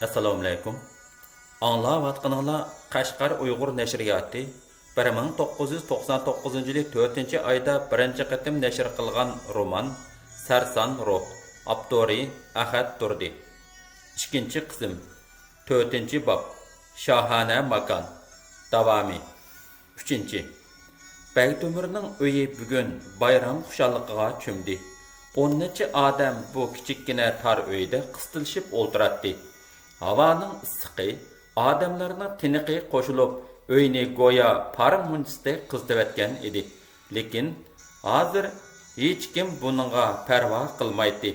Assalomu alaykum. Anglayotganinglar Qashqar Uyg'ur nashriyoti 1999-yil 4-oyda birinchi qatim nashr qilgan roman Sarson Ruh, avtori Ahad Turdi. 2-qism, 4-bob, Shohona makon, davomi. 3. Bagdumirning uyi bugun bayram xushalligiga cho'mdi. 10 necha odam bu kichikkina tor uyda qistilishib o'ltiradi. Havoning issiqi odamlarning tiniqi qo'shilib uyni go'yo parim munchisiday qizitayotgan edi. Lekin hozir hech kim buningga parvo qilmaydi.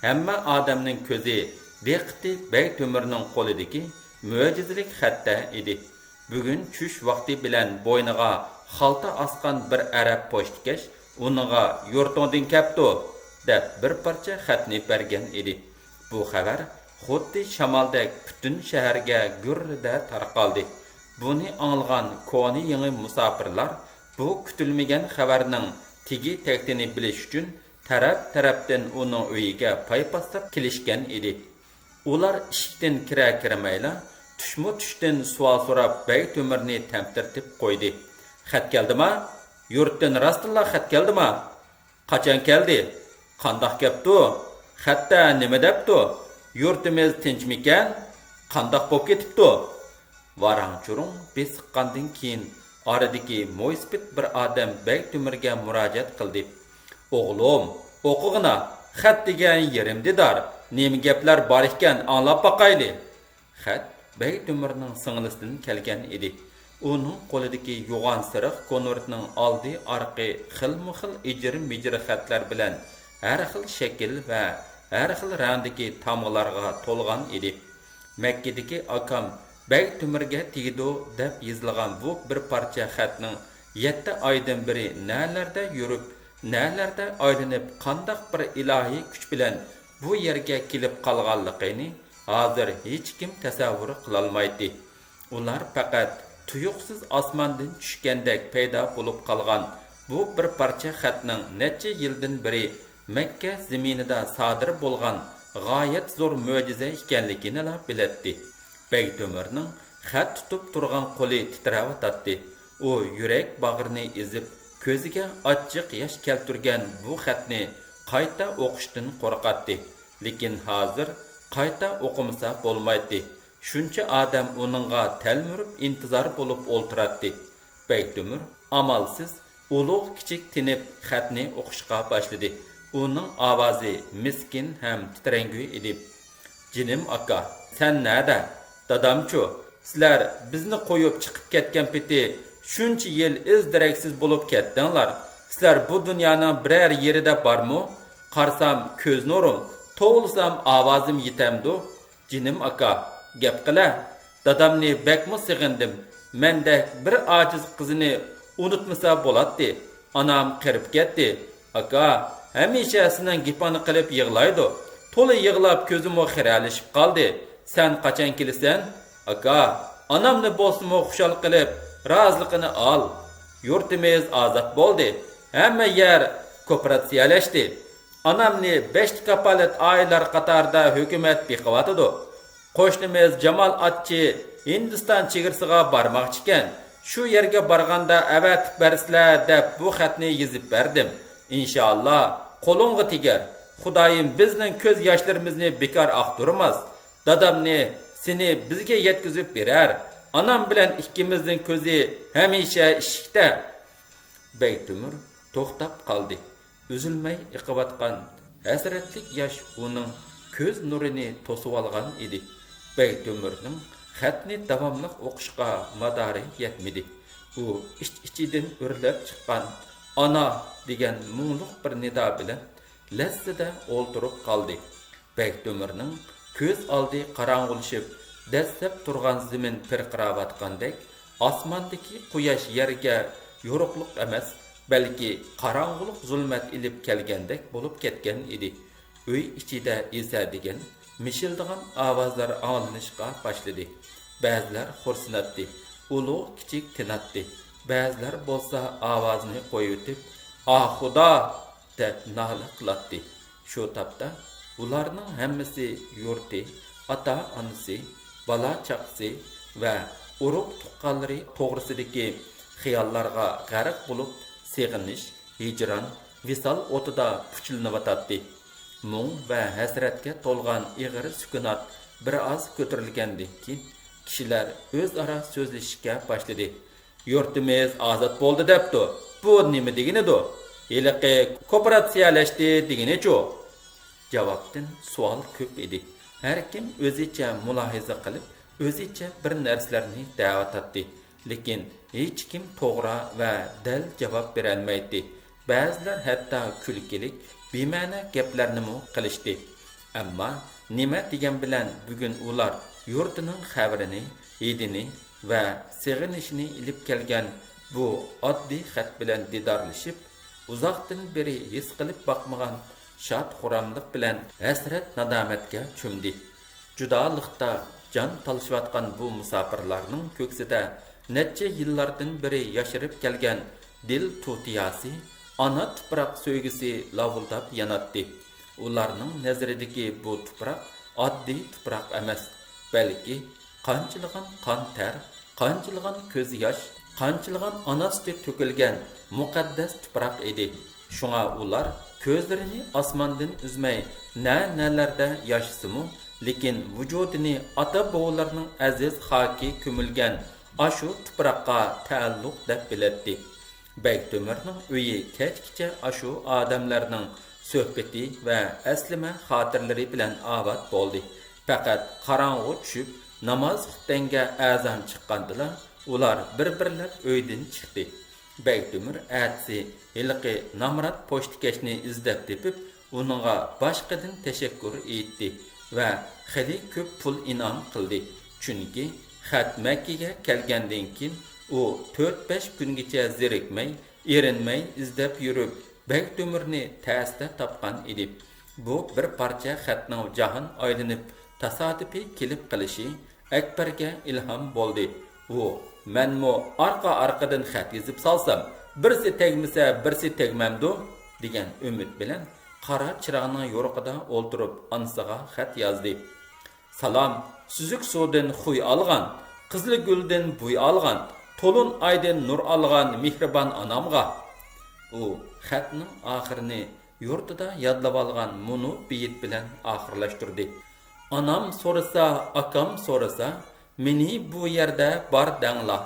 Hamma odamning ko'zi diqqati Bagdumirning qo'lidagi mo'jizalik xatda edi. Bugun tush vaqti bilan bo'yniga xalta asqan bir arab pochtikash uningga yurtingdan kapti deb bir parcha xatni bergan edi. Bu xabar xuddi shamoldek butun shaharga gurrida tarqaldi. Buni anglagan koni yangi musofirlar bu kutilmagan xabarning tigi taktini bilish uchun taraf-tarafdan uning uyiga paypastab kelishgan edi. Ular ishikdan kira-kirmayla tushdan savol so'rab Bagdumirni tamtirtib qo'ydi. Xat keldimi? Yurtdan rostilla xat keldimi? Qachon keldi? Qandoq kepti? Xatda nima debdi? Yurtimiz tinchmikan? Qandoq bo'lib ketibdi? Varang-churung besiqqandan keyin oradagi mo'ysbit bir odam Bagdumirga murojaat qildi. O'g'lim, o'qig'ina, xat degan yerimdidor. Nima gaplar bor ekan anglab boqayli. Xat Bagdumirning singlisidan kelgan edi. Uning qo'lidagi yo'g'on siriq konvertning oldi orqi xilma-xil ijrim-mijri xatlar bilan har xil shakl va har xil rangdagi tamg'alarga to'lgan edi. Makkadagi akam Bagdumirga tegdi deb yozilgan bu bir parcha xatning 7 oydan beri nalarda yurib, nalarda aylanib qandoq bir ilohiy kuch bilan bu yerga kelib qolganligini hozir hech kim tasavvur qila olmaydi. Ular faqat tuyuqsiz osmondan tushgandek paydo bo'lib qolgan bu bir parcha xatning necha yildan beri Makka zaminida sodir bo'lgan g'oyat zo'r mo'jiza ekanligini biladi. Bagdumirning xat tutib turgan qo'li titravotdi. U yurak bag'rini ezib, ko'ziga achchiq yosh keltirgan bu xatni qayta o'qishdan qo'rqatdi. Lekin hozir qayta o'qimasa bo'lmaydi. Shuncha odam uningga talmurib intizor bo'lib o'ltiradi. Bagdumir amalsiz ulug' kichik tinib xatni o'qishga boshladi. Uning ovozi miskin ham titrangu edi. Jinim aka, sen nada? Dadamchu, sizlar bizni qo'yib chiqib ketgan peti shuncha yil izdiraksiz bo'lib ketdinglar. Sizlar bu dunyoning biror yerida bormi? Qarsam ko'z nurim, to'g'lisam ovozim yetamdi. Jinim aka, gap qila. Dadamni bakmo sig'indim. Menda bir ojiz qizini unutmasa bo'ladi. Anam qirib ketdi. Aka, hamisha sizning gapini qilib yig'laydi. To'la yig'lab ko'zim xiralashib qoldi. Sen qachon kelasan? Aka, onamni bo'lsa-mu xushal qilib, roziligini ol. Yurtimiz ozod bo'ldi. Hamma yer kooperatsiyalashdi. Onamni 5 kapolat oylar qatorida hukumat beqiyotdi. Qo'shnimiz Jamol Atchi Hindiston chegarasiga bormoqchi ekan. Shu yerga borganda avatib bersizlar deb bu xatni yozib berdim. Inshaalloh qo'lingga tegar. Xudoyim bizning ko'z yoshlarimizni bekor oqtirmas. Dadamni seni bizga yetkazib berar. Onam bilan ikkimizning ko'zi hamisha ishikda. Bagdumir to'xtab qoldi. Üzülmay iqiyotgan hasratlik yosh uning ko'z nurini to'sib olgan edi. Bagdumirning xatni davomli o'qishga madori yetmadi. U ichidan o'rlab chiqqan ona degan mungluq bir nido bilan lazzada o'ltirib qoldi. Bagdumirning ko'z oldi qorong'ulashib, dastlab turgan zamin pirqirawatgandek, osmondagi quyosh yerga yo'riqliq emas, balki qorong'ulik zulmat ilib kelgandek bo'lib ketgan edi. Uy ichida esa degan mishildigan ovozlar anglanishga boshladi. Ba'zilar xursanddi, ulug' kichik tinatdi. Ba'zilar bo'lsa ovozini qo'yib, "Ah Xudo!" deb nola qiladi. Shu topda ularning hammasi yurti ota-onasi, bola chaqasi va urug' tuqqanlari to'g'risidagi xiyollarga g'arq bo'lib, seg'inish, hijron, visol o'tida puchilnayotdi. Mung va hasratga to'lgan ig'ir sukunat bir oz ko'tarilgandan keyin kishilar o'zaro so'zlashishga boshladi. Yurtimiz ozod bo'ldi debdi. Bu nima deginidir? Heliqi kooperatsiyalashdi deginichu? Javobdan savol ko'p edi. Har kim o'zicha mulohaza qilib, o'zicha bir narsalarni da'vat etdi. Lekin hech kim to'g'ri va dal javob bera olmaydi. Ba'zilar hatto kulkilik, bema'ni gaplarni qilishdi. Ammo nima degan bilan bugun ular yurtining xabarini, hidini va seg'inishini ilib kelgan bu oddiy xat bilan didorlashib, uzoqdan beri his qilib boqmagan shod xuramlik bilan hasrat nadomatga cho'mdi. Judolikda jon talishayotgan bu musofirlarning ko'ksida necha yillardan beri yashirib kelgan dil tutiyasi, ona tuproq so'ygisi lavuldab yanatdi. Ularning nazaridagi bu tuproq oddiy tuproq emas, balki qanchilgan qon ter, qanchilgan ko'z yosh, qanchilgan ona suti to'kilgan muqaddas tuproq edi. Shunga ular ko'zlarini osmondan uzmay nalarda yashisimu, lekin vujudini ota-bobolarning aziz xoki ko'milgan ashu tuproqqa taalluq deb biladi. Bektemirning uyi kechgacha ashu odamlarning suhbati va aslima xotirlari bilan obod bo'ldi. Faqat qorong'u tushib, namoz xutbanga azon chiqqandilar, ular bir-birlab uydan chiqdi. Bektemir atsi hiliqi namrat pochtikashni izlab tepib, uningga boshqadan tashakkur etdi va xili ko'p pul inom qildi. Chunki xat Makkaga kelgandan keyin u 4-5 kungacha zerikmay, erinmay izlab yurib, Bektemirni ta'sda topgan edi. Bu bir parcha xatning jahon aylanib tasodifiy kelib qilishi Akbarga ilhom bo'ldi. U menmo orqa-orqadan xat yozib solsam, birsi tegmasa, birsi tegmamdi degan umid bilan qora chirog'ning yo'riqida o'ltirib onasiga xat yozdi. Salom, suzuk suvdan xuy olgan, qizli guldan buy olgan, to'lin oydan nur olgan mehribon onamga. U xatning oxirini yurtida yodlab olgan munu beyit bilan oxirlashtirdi. Anam so'rasa, akam so'rasa, meni bu yerda bor dangla.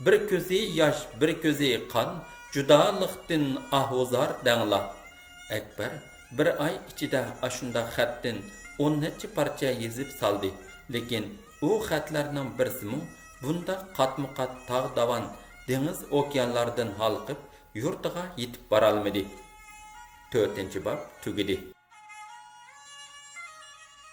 Bir ko'zi yosh, bir ko'zi qon, judolikdan ahvozar dangla. Akbar bir oy ichida ashunda xatdan 10 necha parcha yozib soldi. Lekin u xatlarning birsimi bunda qatma-qat tog' davan, dengiz okeanlardan halqib yurtiga yetib bora olmadi. 4-bob tugidi.